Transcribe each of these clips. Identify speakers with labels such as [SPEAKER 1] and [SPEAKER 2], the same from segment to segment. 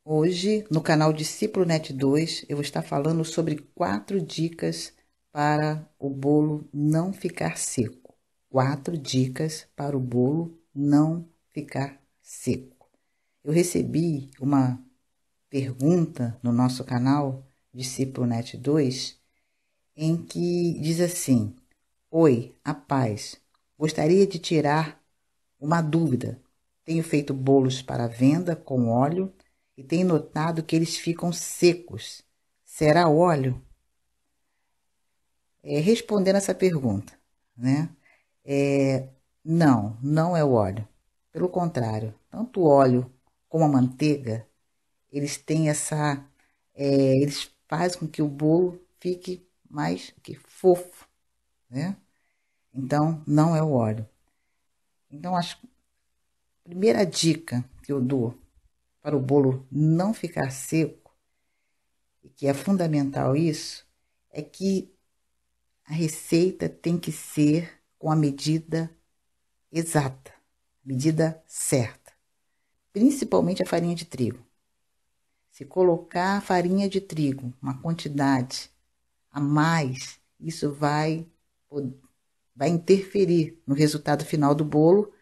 [SPEAKER 1] Hoje, no canal Discípulo Net 2, eu vou estar falando sobre 4 dicas para o bolo não ficar seco. 4 dicas para o bolo não ficar seco. Eu recebi uma pergunta no nosso canal Discípulo Net 2, em que diz assim: Oi, a paz. Gostaria de tirar uma dúvida. Tenho feito bolos para venda com óleo e tenho notado que eles ficam secos. Será óleo? Respondendo essa pergunta, né? Não é o óleo. Pelo contrário, tanto o óleo como a manteiga, eles têm eles fazem com que o bolo fique mais fofo, né? Então, não é o óleo. Então, a primeira dica que eu dou para o bolo não ficar seco, e que é fundamental isso, é que a receita tem que ser com a medida exata, medida certa, principalmente a farinha de trigo. Se colocar a farinha de trigo, uma quantidade a mais, isso vai interferir no resultado final do bolo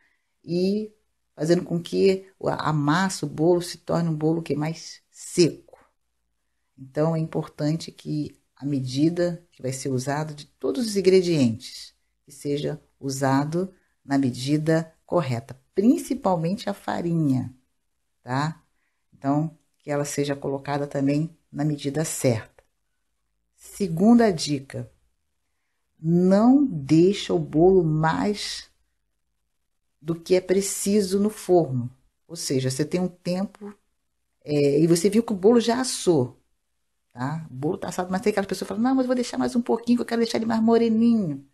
[SPEAKER 1] e fazendo com que a massa, o bolo, se torne um bolo que é mais seco. Então, é importante que a medida que vai ser usada de todos os ingredientes, que seja usado na medida correta, principalmente a farinha, tá? Então, que ela seja colocada também na medida certa. Segunda dica: não deixa o bolo mais do que é preciso no forno. Ou seja, você tem um tempo e você viu que o bolo já assou, tá? O bolo tá assado, mas tem aquelas pessoas que falam: não, mas eu vou deixar mais um pouquinho, que eu quero deixar ele mais moreninho.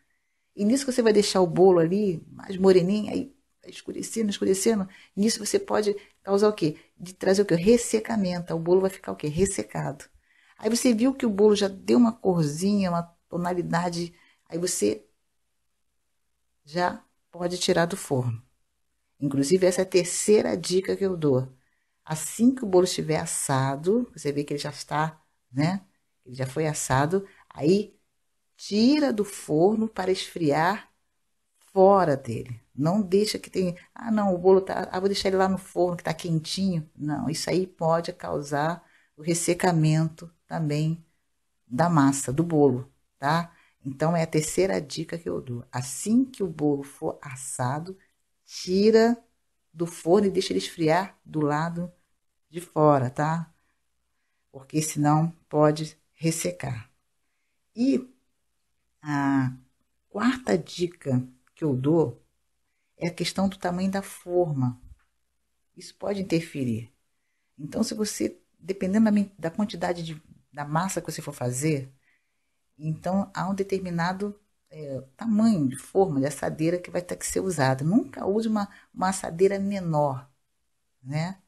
[SPEAKER 1] E nisso que você vai deixar o bolo ali mais moreninho, aí escurecendo, escurecendo, nisso você pode causar o quê? De trazer o quê? Ressecamento. O bolo vai ficar o quê? Ressecado. Aí você viu que o bolo já deu uma corzinha, uma tonalidade, aí você já pode tirar do forno. Inclusive, essa é a terceira dica que eu dou. Assim que o bolo estiver assado, você vê que ele já está, né? Ele já foi assado, aí tira do forno para esfriar fora dele. Não deixa que tenha, não, o bolo tá, vou deixar ele lá no forno que tá quentinho. Não, isso aí pode causar o ressecamento também da massa, do bolo, tá? Então é a terceira dica que eu dou. Assim que o bolo for assado, tira do forno e deixa ele esfriar do lado de fora, tá? Porque senão pode ressecar. E a quarta dica que eu dou é a questão do tamanho da forma. Isso pode interferir. Então, se você, dependendo da quantidade da massa que você for fazer, então há um determinado tamanho de forma de assadeira que vai ter que ser usada. Nunca use uma assadeira menor, né?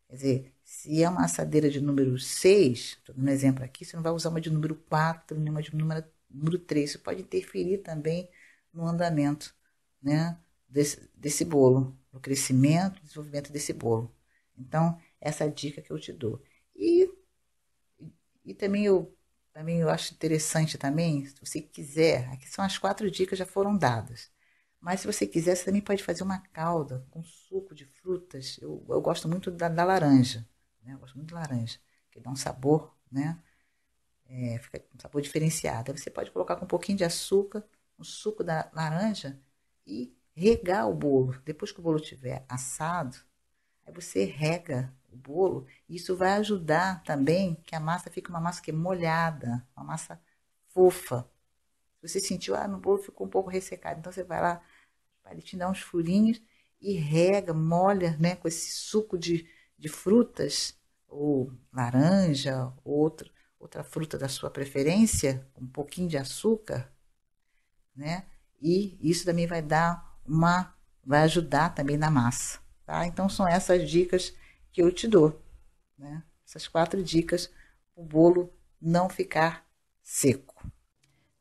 [SPEAKER 1] Quer dizer, se é uma assadeira de número 6, estou dando um exemplo aqui, você não vai usar uma de número 4, nem uma de número 3. Isso pode interferir também no andamento, né, desse bolo, no crescimento, no desenvolvimento desse bolo. Então, essa é a dica que eu te dou. E também eu acho interessante também, se você quiser, aqui são as 4 dicas já foram dadas. Mas se você quiser, você também pode fazer uma calda com suco de frutas. Eu gosto muito da laranja, né? Eu gosto muito de laranja, que dá um sabor, né? Fica um sabor diferenciado. Aí você pode colocar com um pouquinho de açúcar, o suco da laranja e regar o bolo. Depois que o bolo estiver assado, aí você rega o bolo. E isso vai ajudar também que a massa fique uma massa que é molhada, uma massa fofa. Você sentiu, no bolo ficou um pouco ressecado. Então você vai lá, palitinho, dá uns furinhos e rega, molha, né, com esse suco de frutas, ou laranja, ou outra fruta da sua preferência, com um pouquinho de açúcar, né? E isso também vai ajudar também na massa, tá? Então são essas dicas que eu te dou, né? Essas 4 dicas para o bolo não ficar seco.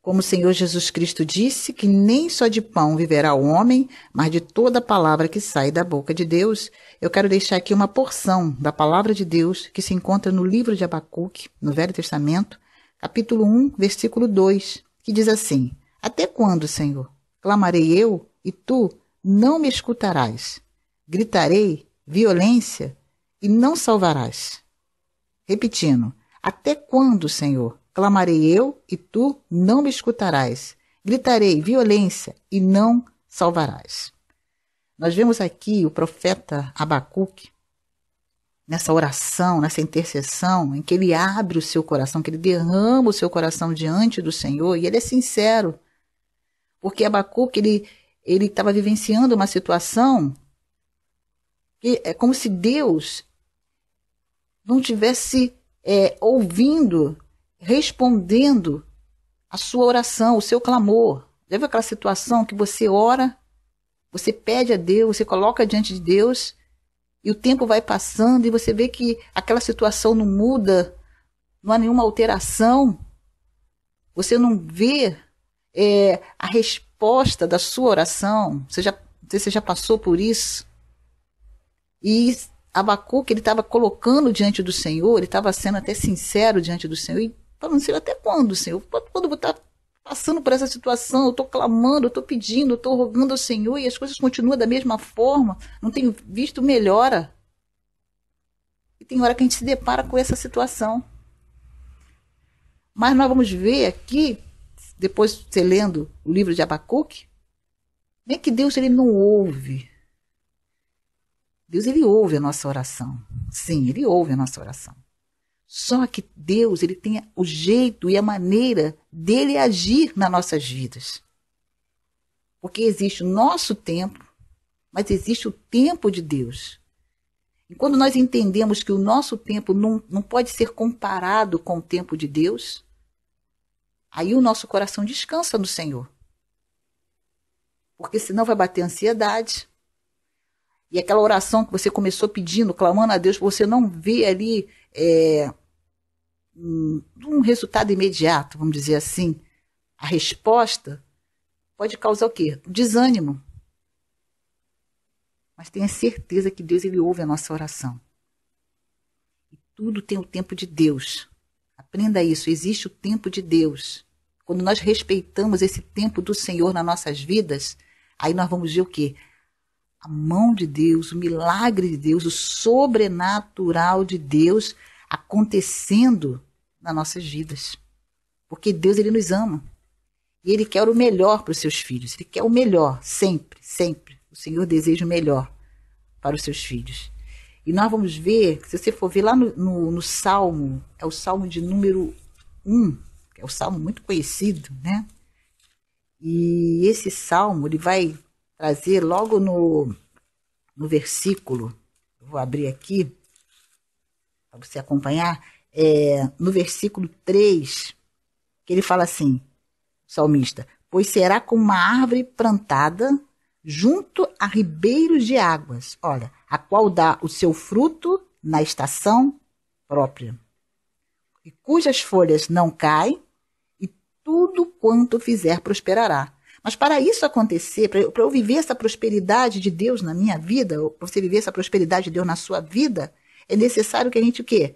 [SPEAKER 1] Como o Senhor Jesus Cristo disse que nem só de pão viverá o homem, mas de toda palavra que sai da boca de Deus, eu quero deixar aqui uma porção da palavra de Deus que se encontra no livro de Abacuque, no Velho Testamento, capítulo 1, versículo 2, que diz assim: Até quando, Senhor, clamarei eu e tu não me escutarás? Gritarei violência e não salvarás. Repetindo, até quando, Senhor, clamarei eu e tu não me escutarás? Gritarei violência e não salvarás. Nós vemos aqui o profeta Abacuque, nessa oração, nessa intercessão, em que ele abre o seu coração, que ele derrama o seu coração diante do Senhor, e ele é sincero. Porque Abacuque, ele estava vivenciando uma situação que é como se Deus não tivesse ouvindo, respondendo a sua oração, o seu clamor. Já viu aquela situação que você ora, você pede a Deus, você coloca diante de Deus, e o tempo vai passando e você vê que aquela situação não muda, não há nenhuma alteração, você não vê a resposta da sua oração. Não sei se você já passou por isso. E Abacuque, ele estava colocando diante do Senhor, ele estava sendo até sincero diante do Senhor, e falando, Senhor, até quando, Senhor? Quando eu vou estar passando por essa situação? Eu estou clamando, eu estou pedindo, eu estou rogando ao Senhor, e as coisas continuam da mesma forma, não tenho visto melhora. E tem hora que a gente se depara com essa situação. Mas nós vamos ver aqui, depois você lendo o livro de Abacuque, nem que Deus ele não ouve. Deus, ele ouve a nossa oração. Sim, ele ouve a nossa oração. Só que Deus, ele tem o jeito e a maneira dele agir nas nossas vidas. Porque existe o nosso tempo, mas existe o tempo de Deus. E quando nós entendemos que o nosso tempo não pode ser comparado com o tempo de Deus, aí o nosso coração descansa no Senhor. Porque senão vai bater ansiedade. E aquela oração que você começou pedindo, clamando a Deus, você não vê ali um resultado imediato, vamos dizer assim. A resposta pode causar o quê? Desânimo. Mas tenha certeza que Deus, ele ouve a nossa oração. E tudo tem o tempo de Deus. Aprenda isso, existe o tempo de Deus. Quando nós respeitamos esse tempo do Senhor nas nossas vidas, aí nós vamos ver o quê? A mão de Deus, o milagre de Deus, o sobrenatural de Deus acontecendo nas nossas vidas. Porque Deus, ele nos ama. E ele quer o melhor para os seus filhos. Ele quer o melhor, sempre, sempre. O Senhor deseja o melhor para os seus filhos. E nós vamos ver, se você for ver lá no Salmo, é o Salmo de número 1, que é um salmo muito conhecido, né? E esse salmo, ele vai trazer logo no versículo, vou abrir aqui para você acompanhar, no versículo 3, que ele fala assim, o salmista, pois será como uma árvore plantada junto a ribeiros de águas, olha, a qual dá o seu fruto na estação própria, e cujas folhas não caem, e tudo quanto fizer prosperará. Mas para isso acontecer, para eu viver essa prosperidade de Deus na minha vida, ou para você viver essa prosperidade de Deus na sua vida, é necessário que a gente o quê?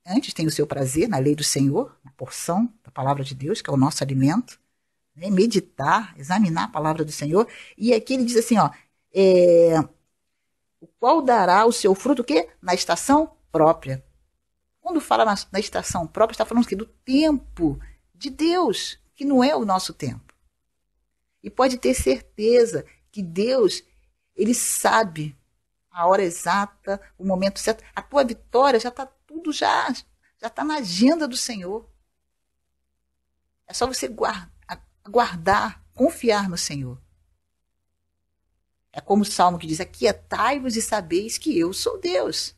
[SPEAKER 1] Antes tem o seu prazer na lei do Senhor, na porção da palavra de Deus, que é o nosso alimento, né? Meditar, examinar a palavra do Senhor. E aqui ele diz assim, ó, o qual dará o seu fruto o quê? Na estação própria. Quando fala na estação própria, está falando o quê? Do tempo de Deus, que não é o nosso tempo. E pode ter certeza que Deus, ele sabe a hora exata, o momento certo. A tua vitória já está tudo, já está na agenda do Senhor. É só você aguardar, confiar no Senhor. É como o Salmo que diz, aquietai-vos e sabeis que eu sou Deus.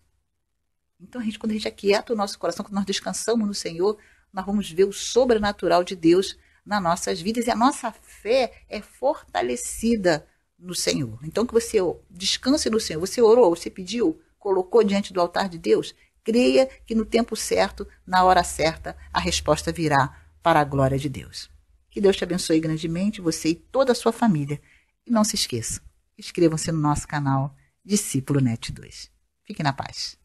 [SPEAKER 1] Então, quando a gente aquieta o nosso coração, quando nós descansamos no Senhor, nós vamos ver o sobrenatural de Deus nas nossas vidas, e a nossa fé é fortalecida no Senhor. Então, que você descanse no Senhor. Você orou, você pediu, colocou diante do altar de Deus, creia que no tempo certo, na hora certa, a resposta virá para a glória de Deus. Que Deus te abençoe grandemente, você e toda a sua família. E não se esqueça, inscrevam-se no nosso canal Discípulo Net 2. Fique na paz.